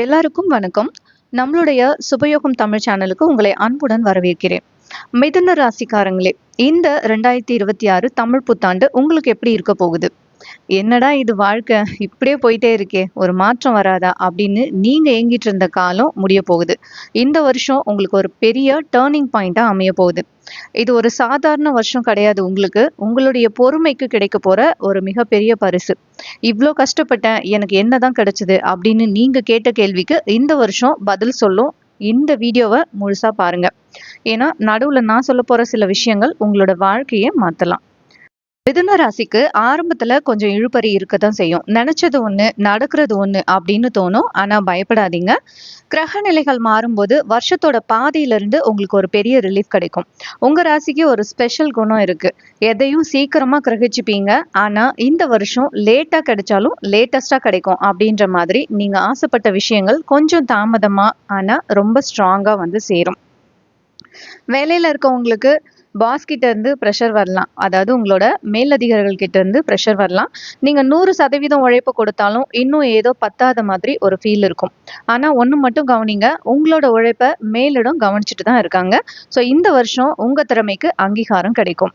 எல்லாருக்கும் வணக்கம். நம்மளுடைய சுபயோகம் தமிழ் சேனலுக்கு உங்களை அன்புடன் வரவேற்கிறேன். மிதுன ராசிக்காரங்களே, இந்த 2026 தமிழ் புத்தாண்டு உங்களுக்கு எப்படி இருக்க போகுது? என்னடா இது வாழ்க்கை இப்படியே போயிட்டே இருக்கே, ஒரு மாற்றம் வராதா அப்படின்னு நீங்க ஏங்கிட்டு இருந்த காலம் முடிய போகுது. இந்த வருஷம் உங்களுக்கு ஒரு பெரிய டேர்னிங் பாயிண்டா அமைய போகுது. இது ஒரு சாதாரண வருஷம் கிடையாது உங்களுக்கு. உங்களுடைய பொறுமைக்கு கிடைக்க போற ஒரு மிகப்பெரிய பரிசு. இவ்ளோ கஷ்டப்பட்டேன், எனக்கு என்னதான் கிடைச்சது அப்படின்னு நீங்க கேட்ட கேள்விக்கு இந்த வருஷம் பதில் சொல்லும். இந்த வீடியோவை முழுசா பாருங்க. ஏன்னா நடுவுல நான் சொல்ல போற சில விஷயங்கள் உங்களோட வாழ்க்கையை மாத்தலாம். மிதுன ராசிக்கு ஆரம்பத்துல கொஞ்சம் இழுபறி இருக்கத்தான் செய்யும். நினைச்சது ஒண்ணு, நடக்கிறது ஒண்ணு அப்படின்னு தோணும். ஆனா பயப்படாதீங்க. கிரக நிலைகள் மாறும்போது வருஷத்தோட பாதியில இருந்து உங்களுக்கு ஒரு பெரிய ரிலீஃப் கிடைக்கும். உங்க ராசிக்கு ஒரு ஸ்பெஷல் குணம் இருக்கு. எதையும் சீக்கிரமா கிரகிச்சுப்பீங்க. ஆனா இந்த வருஷம் லேட்டா கிடைச்சாலும் லேட்டஸ்டா கிடைக்கும் அப்படின்ற மாதிரி நீங்க ஆசைப்பட்ட விஷயங்கள் கொஞ்சம் தாமதமா ஆனா ரொம்ப ஸ்ட்ராங்கா வந்து சேரும். வேலையில இருக்கவங்களுக்கு பாஸ் கிட்ட இருந்து ப்ரெஷர் வரலாம். அதாவது உங்களோட மேலதிகாரிகள் கிட்ட இருந்து ப்ரெஷர் வரலாம். நீங்க 100% உழைப்பு கொடுத்தாலும் இன்னும் ஏதோ பத்தாத மாதிரி ஒரு ஃபீல் இருக்கும். ஆனா ஒண்ணு மட்டும் கவனிங்க, உங்களோட உழைப்ப மேலிடம் கவனிச்சுட்டு தான் இருக்காங்க. ஸோ இந்த வருஷம் உங்க திறமைக்கு அங்கீகாரம் கிடைக்கும்.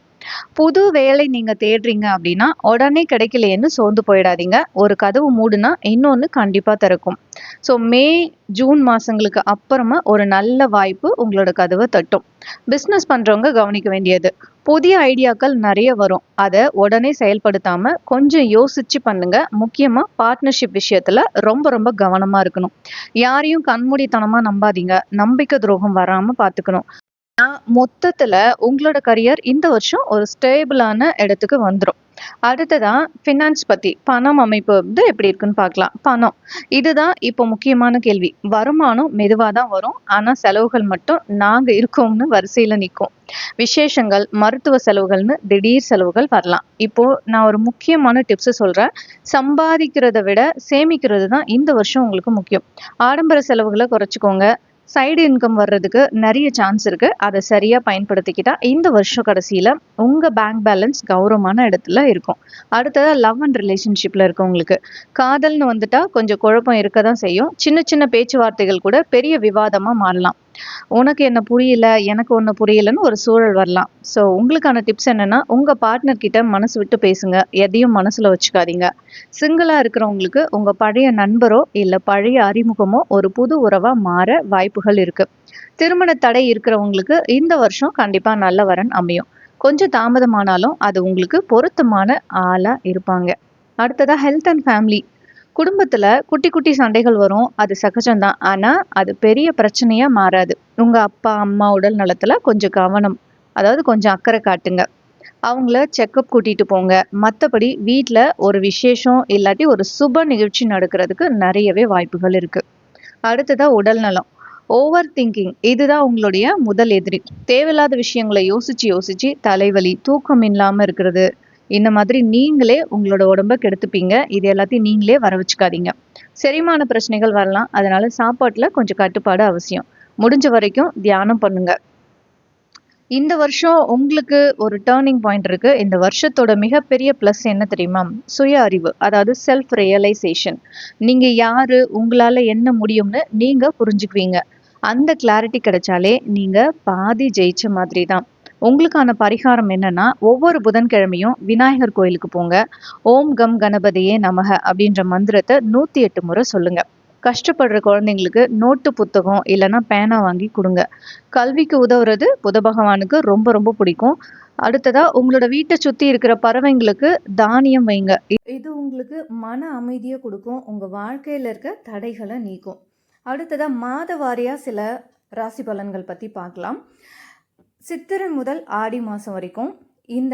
புது வேலை நீங்க தேடுறீங்க அப்படின்னா உடனே கிடைக்கலையேன்னு சோர்ந்து போயிடாதீங்க. ஒரு கதவு மூடுனா இன்னொன்னு கண்டிப்பா திறக்கும். ஸோ மே ஜூன் மாசங்களுக்கு அப்புறமா ஒரு நல்ல வாய்ப்பு உங்களோட கதவை தட்டும். பிஸ்னஸ் பண்றவங்க கவனிக்க வேண்டியது, புதிய ஐடியாக்கள் நிறைய வரும். அதை உடனே செயல்படுத்தாம கொஞ்சம் யோசிச்சு பண்ணுங்க. முக்கியமா பார்ட்னர்ஷிப் விஷயத்துல ரொம்ப ரொம்ப கவனமா இருக்கணும். யாரையும் கண்மூடித்தனமா நம்பாதீங்க. நம்பிக்கை துரோகம் வராம பாத்துக்கணும். மொத்தத்துல உங்களோட கரியர் இந்த வருஷம் ஒரு ஸ்டேபிளான இடத்துக்கு வந்துடும். அடுத்ததா ஃபினான்ஸ் பத்தி, பணம் அமைப்பு வந்து எப்படி இருக்குன்னு பார்க்கலாம். பணம், இதுதான் இப்போ முக்கியமான கேள்வி. வருமானம் மெதுவா தான் வரும். ஆனா செலவுகள் மட்டும் நாங்க இருக்கோம்னு வரிசையில நிற்கும். விசேஷங்கள், மருத்துவ செலவுகள்னு திடீர் செலவுகள் வரலாம். இப்போ நான் ஒரு முக்கியமான டிப்ஸ் சொல்றேன். சம்பாதிக்கிறத விட சேமிக்கிறது தான் இந்த வருஷம் உங்களுக்கு முக்கியம். ஆடம்பர செலவுகளை குறைச்சிக்கோங்க. சைடு இன்கம் வர்றதுக்கு நிறைய சான்ஸ் இருக்கு. அதை சரியா பயன்படுத்திக்கிட்டா இந்த வருஷம் கடைசியில உங்க பேங்க் பேலன்ஸ் கௌரவமான இடத்துல இருக்கும். அடுத்ததா லவ் அண்ட் ரிலேஷன்ஷிப்ல இருக்கவங்களுக்கு, காதல்னு வந்துட்டா கொஞ்சம் குழப்பம் இருக்கதான் செய்யும். சின்ன சின்ன பேச்சுவார்த்தைகள் கூட பெரிய விவாதமா மாறலாம். உனக்கு என்ன புரியல, எனக்கு ஒண்ணு புரியலன்னு ஒரு சூழல் வரலாம். ஸோ உங்களுக்கான டிப்ஸ் என்னன்னா, உங்க பார்ட்னர் கிட்ட மனசு விட்டு பேசுங்க. எதையும் மனசுல வச்சுக்காதீங்க. சிங்கிளா இருக்கிறவங்களுக்கு உங்க பழைய நண்பரோ இல்ல பழைய அறிமுகமோ ஒரு புது உறவா மாற வாய்ப்புகள் இருக்கு. திருமண தடை இருக்கிறவங்களுக்கு இந்த வருஷம் கண்டிப்பா நல்ல வரன் அமையும். கொஞ்சம் தாமதமானாலும் அது உங்களுக்கு பொருத்தமான ஆளா இருப்பாங்க. அடுத்ததா ஹெல்த் அண்ட் ஃபேமிலி. குடும்பத்துல குட்டி குட்டி சண்டைகள் வரும். அது சகஜம்தான். ஆனா அது பெரிய பிரச்சனையா மாறாது. உங்க அப்பா அம்மா உடல் நலத்துல கொஞ்சம் கவனம், அதாவது கொஞ்சம் அக்கறை காட்டுங்க. அவங்கள செக்கப் கூட்டிட்டு போங்க. மத்தபடி வீட்ல ஒரு விசேஷம் இல்லாட்டி ஒரு சுப நிகழ்ச்சி நடக்கிறதுக்கு நிறையவே வாய்ப்புகள் இருக்கு. அடுத்ததா உடல் நலம். ஓவர் திங்கிங், இதுதான் உங்களுடைய முதல் எதிரி. தேவையில்லாத விஷயங்களை யோசிச்சு யோசிச்சு தலைவலி, தூக்கம் இல்லாம இருக்கிறது, இந்த மாதிரி நீங்களே உங்களோட உடம்ப கெடுத்துப்பீங்க. இது எல்லாத்தையும் நீங்களே வர வச்சுக்காதீங்க. செரிமான பிரச்சனைகள் வரலாம். அதனால சாப்பாட்டுல கொஞ்சம் கட்டுப்பாடு அவசியம். முடிஞ்ச வரைக்கும் தியானம் பண்ணுங்க. இந்த வருஷம் உங்களுக்கு ஒரு டேர்னிங் பாயிண்ட் இருக்கு. இந்த வருஷத்தோட மிகப்பெரிய பிளஸ் என்ன தெரியுமா? சுய அறிவு, அதாவது செல்ஃப் ரியலைசேஷன். நீங்க யாரு, உங்களால என்ன முடியும்னு நீங்க புரிஞ்சுக்குவீங்க. அந்த கிளாரிட்டி கிடைச்சாலே நீங்க பாதி ஜெயிச்ச மாதிரி தான். உங்களுக்கான பரிகாரம் என்னன்னா, ஒவ்வொரு புதன்கிழமையும் விநாயகர் கோயிலுக்கு போங்க. ஓம் கம் கணபதியே நமக அப்படின்ற மந்திரத்தை 108 முறை சொல்லுங்க. கஷ்டப்படுற குழந்தைங்களுக்கு நோட்டு புத்தகம் இல்லைன்னா பேனா வாங்கி கொடுங்க. கல்விக்கு உதவுறது புத பகவானுக்கு ரொம்ப ரொம்ப பிடிக்கும். அடுத்ததா உங்களோட வீட்டை சுத்தி இருக்கிற பறவைங்களுக்கு தானியம் வைங்க. இது உங்களுக்கு மன அமைதியை கொடுக்கும். உங்க வாழ்க்கையில இருக்க தடைகளை நீக்கும். அடுத்ததா மாத வாரியா சில ராசி பலன்கள் பத்தி பார்க்கலாம். சித்திரை முதல் ஆடி மாதம் வரைக்கும்,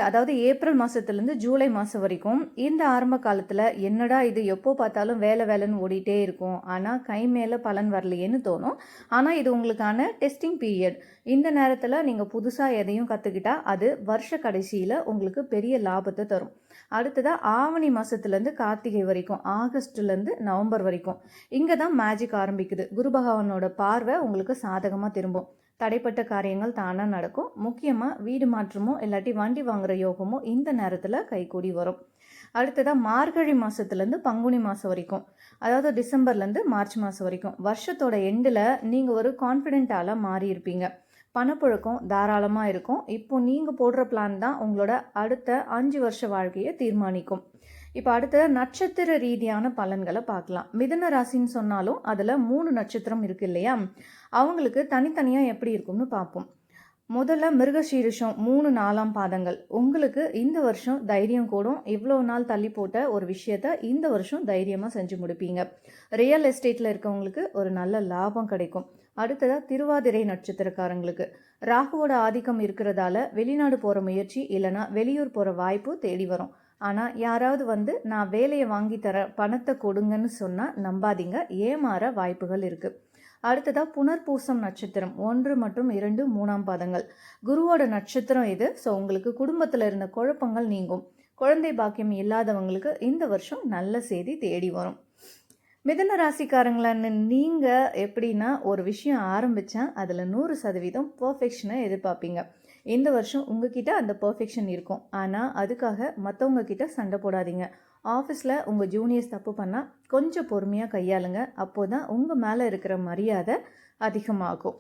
அதாவது ஏப்ரல் மாதத்துலேருந்து ஜூலை மாதம் வரைக்கும் இந்த ஆரம்ப காலத்தில் என்னடா இது எப்போ பார்த்தாலும் வேலை வேலைன்னு ஓடிட்டே இருக்கும், ஆனால் கை மேலே பலன் வரலையேன்னு தோணும். ஆனால் இது உங்களுக்கான டெஸ்டிங் பீரியட். இந்த நேரத்தில் நீங்கள் புதுசாக எதையும் கற்றுக்கிட்டா அது வருஷ கடைசியில் உங்களுக்கு பெரிய லாபத்தை தரும். அடுத்ததாக ஆவணி மாதத்துலேருந்து கார்த்திகை வரைக்கும், ஆகஸ்ட்லேருந்து நவம்பர் வரைக்கும் இங்கே தான் மேஜிக் ஆரம்பிக்குது. குரு பகவானோட பார்வை உங்களுக்கு சாதகமாக திரும்பும். தடைப்பட்ட காரியங்கள் தானாக நடக்கும். முக்கியமாக வீடு மாற்றமோ இல்லாட்டி வண்டி வாங்குற யோகமோ இந்த நேரத்தில் கைகூடி வரும். அடுத்ததாக மார்கழி மாதத்துலேருந்து பங்குனி மாதம் வரைக்கும், அதாவது டிசம்பர்லேருந்து மார்ச் மாதம் வரைக்கும் வருஷத்தோட எண்டில் நீங்கள் ஒரு கான்ஃபிடென்ட்டால் மாறி இருப்பீங்க. பணப்புழக்கம் தாராளமாக இருக்கும். இப்போ நீங்கள் போடுற பிளான் தான் உங்களோட அடுத்த 5 வருஷ வாழ்க்கையை தீர்மானிக்கும். இப்போ அடுத்த நட்சத்திர ரீதியான பலன்களை பார்க்கலாம். மிதுன ராசின்னு சொன்னாலும் அதில் 3 நட்சத்திரம் இருக்கு இல்லையா, அவங்களுக்கு தனித்தனியாக எப்படி இருக்கும்னு பார்ப்போம். முதல்ல மிருகசீரிஷம் 3, 4ஆம் பாதங்கள். உங்களுக்கு இந்த வருஷம் தைரியம் கூடும். இவ்வளோ நாள் தள்ளி போட்ட ஒரு விஷயத்த இந்த வருஷம் தைரியமாக செஞ்சு முடிப்பீங்க. ரியல் எஸ்டேட்டில் இருக்கவங்களுக்கு ஒரு நல்ல லாபம் கிடைக்கும். அடுத்ததாக திருவாதிரை நட்சத்திரக்காரங்களுக்கு ராகுவோட ஆதிக்கம் இருக்கிறதால வெளிநாடு போகிற முயற்சி இல்லைனா வெளியூர் போகிற வாய்ப்பு தேடி வரும். ஆனால் யாராவது நான் வேலையை வாங்கி தரேன், பணத்தை கொடுங்கன்னு சொன்னால் நம்பாதீங்க, ஏமாற வாய்ப்புகள் இருக்குது. அடுத்ததாக புனர்பூசம் நட்சத்திரம் 1 மற்றும் 2, 3ஆம் பாதங்கள். குருவோட நட்சத்திரம் இது. ஸோ உங்களுக்கு குடும்பத்தில் இருந்த குழப்பங்கள் நீங்கும். குழந்தை பாக்கியம் இல்லாதவங்களுக்கு இந்த வருஷம் நல்ல செய்தி தேடி வரும். மிதுன ராசிக்காரங்களான்னு நீங்கள் எப்படின்னா, ஒரு விஷயம் ஆரம்பித்தா அதில் 100% பர்ஃபெக்ஷனை எதிர்பார்ப்பீங்க. இந்த வருஷம் உங்ககிட்ட அந்த பர்ஃபெக்ஷன் இருக்கும். ஆனால் அதுக்காக மற்றவங்க கிட்ட சண்டை போடாதீங்க. ஆஃபீஸில் உங்கள் ஜூனியர்ஸ் தப்பு பண்ணால் கொஞ்சம் பொறுமையாக கையாளுங்க. அப்போ தான் உங்கள் மேலே இருக்கிற மரியாதை அதிகமாகும்.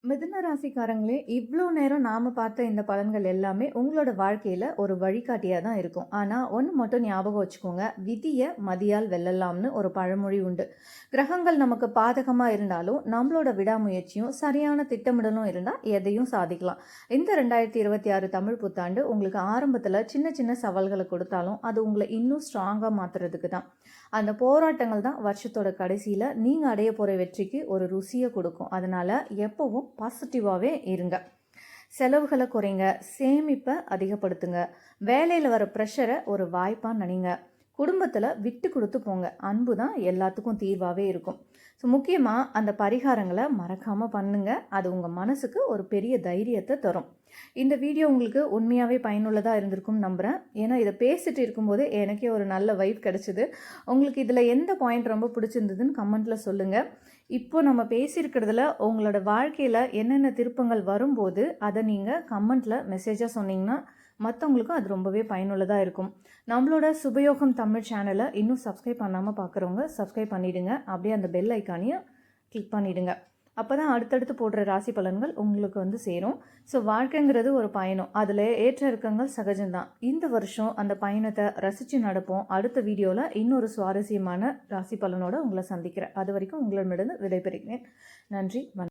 மிதுன ராசிக்காரங்களே, இவ்வளோ நேரம் நாம் பார்த்த இந்த பலன்கள் எல்லாமே உங்களோட வாழ்க்கையில் ஒரு வழிகாட்டியாக தான் இருக்கும். ஆனால் ஒன்று மட்டும் ஞாபகம் வச்சுக்கோங்க, விதியை மதியால் வெல்லலாம்னு ஒரு பழமொழி உண்டு. கிரகங்கள் நமக்கு பாதகமாக இருந்தாலும் நம்மளோட விடாமுயற்சியும் சரியான திட்டமிடலும் இருந்தால் எதையும் சாதிக்கலாம். இந்த 2026 தமிழ் புத்தாண்டு உங்களுக்கு ஆரம்பத்தில் சின்ன சின்ன சவால்களை கொடுத்தாலும் அது உங்களை இன்னும் ஸ்ட்ராங்காக மாற்றுறதுக்கு தான். அந்த போராட்டங்கள் தான் வருஷத்தோட கடைசியில் நீங்கள் அடைய போகிற வெற்றிக்கு ஒரு ருசியை கொடுக்கும். அதனால் எப்போவும் பாசிட்டிவாகவே இருங்க. செலவுகளை குறைங்க, சேமிப்பை அதிகப்படுத்துங்க, வேலையில் வர ப்ரெஷரை ஒரு வாய்ப்பாக நினைங்க, குடும்பத்தில் விட்டு கொடுத்து போங்க. அன்பு தான் எல்லாத்துக்கும் தீர்வாகவே இருக்கும். ஸோ முக்கியமாக அந்த பரிகாரங்களை மறக்காமல் பண்ணுங்க. அது உங்கள் மனசுக்கு ஒரு பெரிய தைரியத்தை தரும். இந்த வீடியோ உங்களுக்கு உண்மையாகவே பயனுள்ளதாக இருந்திருக்கும்னு நம்புகிறேன். ஏன்னா இதை பேசிட்டு இருக்கும்போது எனக்கே ஒரு நல்ல வைப் கிடச்சிது. உங்களுக்கு இதில் எந்த பாயிண்ட் ரொம்ப பிடிச்சிருந்ததுன்னு கமெண்ட்டில் சொல்லுங்கள். இப்போ நம்ம பேசியிருக்கிறதுல உங்களோட வாழ்க்கையில் என்னென்ன திருப்பங்கள் வரும்போது அதை நீங்கள் கமெண்ட்டில் மெசேஜாக சொன்னீங்கன்னா மற்றவங்களுக்கும் அது ரொம்பவே பயனுள்ளதாக இருக்கும். நம்மளோட சுபயோகம் தமிழ் சேனலை இன்னும் சப்ஸ்கிரைப் பண்ணாமல் பார்க்குறவங்க சப்ஸ்கிரைப் பண்ணிவிடுங்க. அப்படியே அந்த பெல் ஐக்கானையும் கிளிக் பண்ணிவிடுங்க. அப்போ தான் அடுத்தடுத்து போடுற ராசி பலன்கள் உங்களுக்கு சேரும். ஸோ வாழ்க்கைங்கிறது ஒரு பயணம், அதில் ஏற்ற இறக்கங்கள் சகஜம்தான். இந்த வருஷம் அந்த பயணத்தை ரசித்து நடப்போம். அடுத்த வீடியோவில் இன்னொரு சுவாரஸ்யமான ராசி பலனோடு உங்களை சந்திக்கிறேன். அது வரைக்கும் உங்களிடமிருந்து விடைபெறுகிறேன். நன்றி.